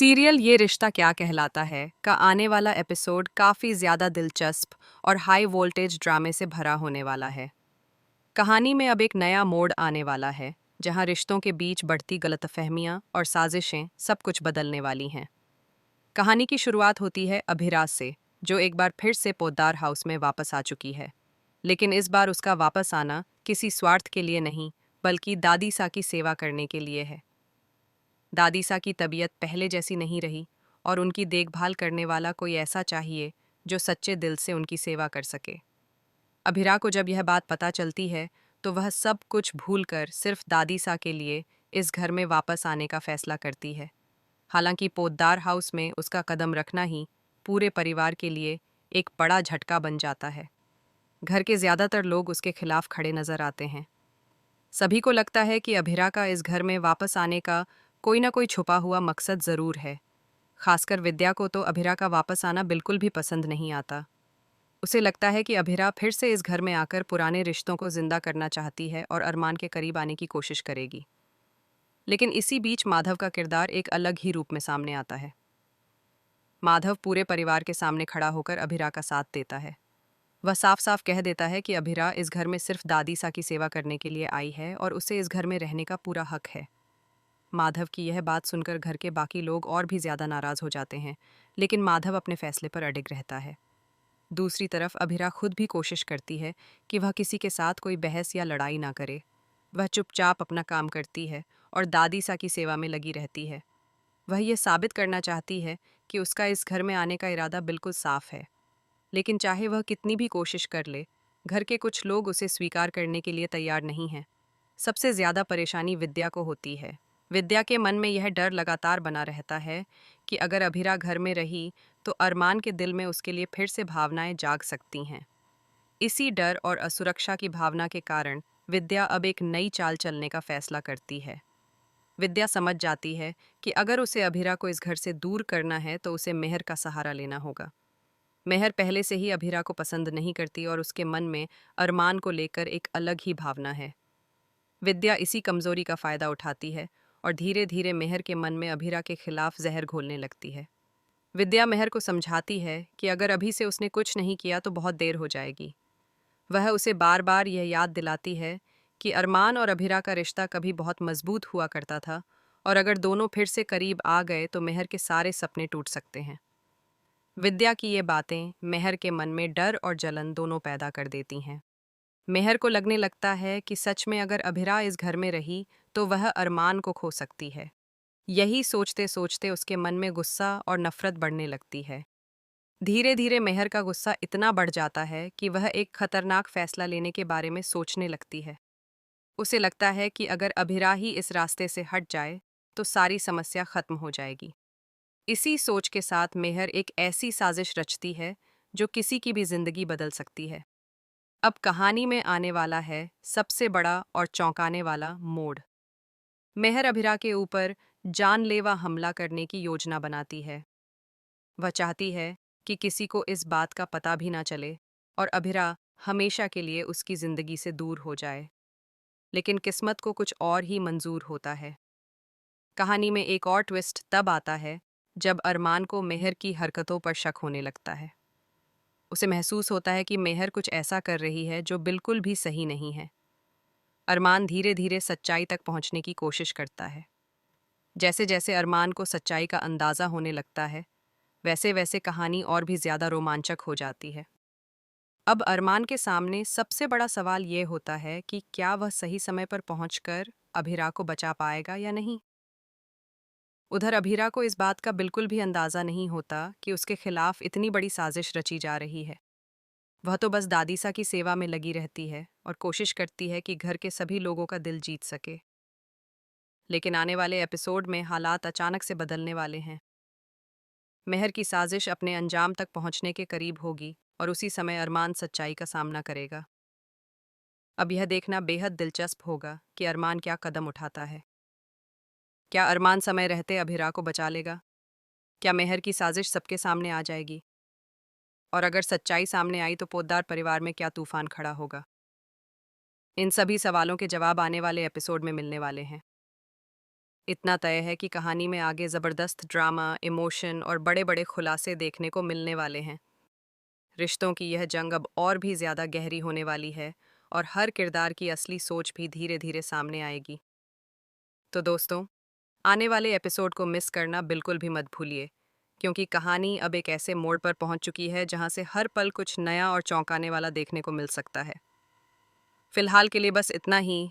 Serial ये रिश्ता क्या कहलाता है का आने वाला एपिसोड काफ़ी ज़्यादा दिलचस्प और हाई वोल्टेज ड्रामे से भरा होने वाला है। कहानी में अब एक नया मोड़ आने वाला है, जहां रिश्तों के बीच बढ़ती गलतफहमियां और साजिशें सब कुछ बदलने वाली हैं। कहानी की शुरुआत होती है अभिराज से, जो एक बार फिर से पोद्दार हाउस में वापस आ चुकी है। लेकिन इस बार उसका वापस आना किसी स्वार्थ के लिए नहीं, बल्कि दादी सा की सेवा करने के लिए है। दादी सा की तबीयत पहले जैसी नहीं रही और उनकी देखभाल करने वाला कोई ऐसा चाहिए जो सच्चे दिल से उनकी सेवा कर सके। अभिरा को जब यह बात पता चलती है तो वह सब कुछ भूलकर सिर्फ दादी सा के लिए इस घर में वापस आने का फैसला करती है। हालांकि पोद्दार हाउस में उसका कदम रखना ही पूरे परिवार के लिए एक बड़ा झटका बन जाता है। घर के ज़्यादातर लोग उसके खिलाफ खड़े नजर आते हैं। सभी को लगता है कि अभिरा का इस घर में वापस आने का कोई ना कोई छुपा हुआ मकसद ज़रूर है। खासकर विद्या को तो अभिरा का वापस आना बिल्कुल भी पसंद नहीं आता। उसे लगता है कि अभिरा फिर से इस घर में आकर पुराने रिश्तों को जिंदा करना चाहती है और अरमान के करीब आने की कोशिश करेगी। लेकिन इसी बीच माधव का किरदार एक अलग ही रूप में सामने आता है। माधव पूरे परिवार के सामने खड़ा होकर अभिरा का साथ देता है। वह साफ साफ कह देता है कि अभिरा इस घर में सिर्फ दादी सा की सेवा करने के लिए आई है और उसे इस घर में रहने का पूरा हक है। माधव की यह बात सुनकर घर के बाकी लोग और भी ज्यादा नाराज हो जाते हैं, लेकिन माधव अपने फैसले पर अडिग रहता है। दूसरी तरफ अभिरा खुद भी कोशिश करती है कि वह किसी के साथ कोई बहस या लड़ाई ना करे। वह चुपचाप अपना काम करती है और दादी सा की सेवा में लगी रहती है। वह ये साबित करना चाहती है कि उसका इस घर में आने का इरादा बिल्कुल साफ है। लेकिन चाहे वह कितनी भी कोशिश कर ले, घर के कुछ लोग उसे स्वीकार करने के लिए तैयार नहीं हैं। सबसे ज्यादा परेशानी विद्या को होती है। विद्या के मन में यह डर लगातार बना रहता है कि अगर अभिरा घर में रही तो अरमान के दिल में उसके लिए फिर से भावनाएं जाग सकती हैं। इसी डर और असुरक्षा की भावना के कारण विद्या अब एक नई चाल चलने का फैसला करती है। विद्या समझ जाती है कि अगर उसे अभिरा को इस घर से दूर करना है तो उसे मेहर का सहारा लेना होगा। मेहर पहले से ही अभिरा को पसंद नहीं करती और उसके मन में अरमान को लेकर एक अलग ही भावना है। विद्या इसी कमजोरी का फायदा उठाती है और धीरे धीरे मेहर के मन में अभिरा के खिलाफ जहर घोलने लगती है। विद्या मेहर को समझाती है कि अगर अभी से उसने कुछ नहीं किया तो बहुत देर हो जाएगी। वह उसे बार बार यह याद दिलाती है कि अरमान और अभिरा का रिश्ता कभी बहुत मजबूत हुआ करता था और अगर दोनों फिर से करीब आ गए तो मेहर के सारे सपने टूट सकते हैं। विद्या की ये बातें मेहर के मन में डर और जलन दोनों पैदा कर देती हैं। मेहर को लगने लगता है कि सच में अगर अभिरा इस घर में रही तो वह अरमान को खो सकती है। यही सोचते सोचते उसके मन में गुस्सा और नफरत बढ़ने लगती है। धीरे धीरे मेहर का गुस्सा इतना बढ़ जाता है कि वह एक खतरनाक फैसला लेने के बारे में सोचने लगती है। उसे लगता है कि अगर अभिरा ही इस रास्ते से हट जाए तो सारी समस्या खत्म हो जाएगी। इसी सोच के साथ मेहर एक ऐसी साजिश रचती है जो किसी की भी जिंदगी बदल सकती है। अब कहानी में आने वाला है सबसे बड़ा और चौंकाने वाला मोड़। मेहर अभिरा के ऊपर जानलेवा हमला करने की योजना बनाती है। वह चाहती है कि किसी को इस बात का पता भी ना चले और अभिरा हमेशा के लिए उसकी जिंदगी से दूर हो जाए। लेकिन किस्मत को कुछ और ही मंजूर होता है। कहानी में एक और ट्विस्ट तब आता है जब अरमान को मेहर की हरकतों पर शक होने लगता है। उसे महसूस होता है कि मेहर कुछ ऐसा कर रही है जो बिल्कुल भी सही नहीं है। अरमान धीरे धीरे सच्चाई तक पहुंचने की कोशिश करता है। जैसे जैसे अरमान को सच्चाई का अंदाजा होने लगता है, वैसे वैसे कहानी और भी ज्यादा रोमांचक हो जाती है। अब अरमान के सामने सबसे बड़ा सवाल ये होता है कि क्या वह सही समय पर पहुंचकर अभिरा को बचा पाएगा या नहीं। उधर अभिरा को इस बात का बिल्कुल भी अंदाजा नहीं होता कि उसके खिलाफ इतनी बड़ी साजिश रची जा रही है। वह तो बस दादीसा की सेवा में लगी रहती है और कोशिश करती है कि घर के सभी लोगों का दिल जीत सके। लेकिन आने वाले एपिसोड में हालात अचानक से बदलने वाले हैं। मेहर की साजिश अपने अंजाम तक पहुंचने के करीब होगी और उसी समय अरमान सच्चाई का सामना करेगा। अब यह देखना बेहद दिलचस्प होगा कि अरमान क्या कदम उठाता है। क्या अरमान समय रहते अभिरा को बचा लेगा? क्या मेहर की साजिश सबके सामने आ जाएगी? और अगर सच्चाई सामने आई तो पोद्दार परिवार में क्या तूफान खड़ा होगा? इन सभी सवालों के जवाब आने वाले एपिसोड में मिलने वाले हैं। इतना तय है कि कहानी में आगे ज़बरदस्त ड्रामा, इमोशन और बड़े-बड़े खुलासे देखने को मिलने वाले हैं। रिश्तों की यह जंग अब और भी ज़्यादा गहरी होने वाली है और हर किरदार की असली सोच भी धीरे-धीरे सामने आएगी। तो दोस्तों, आने वाले एपिसोड को मिस करना बिल्कुल भी मत भूलिए, क्योंकि कहानी अब एक ऐसे मोड़ पर पहुंच चुकी है जहां से हर पल कुछ नया और चौंकाने वाला देखने को मिल सकता है। फिलहाल के लिए बस इतना ही।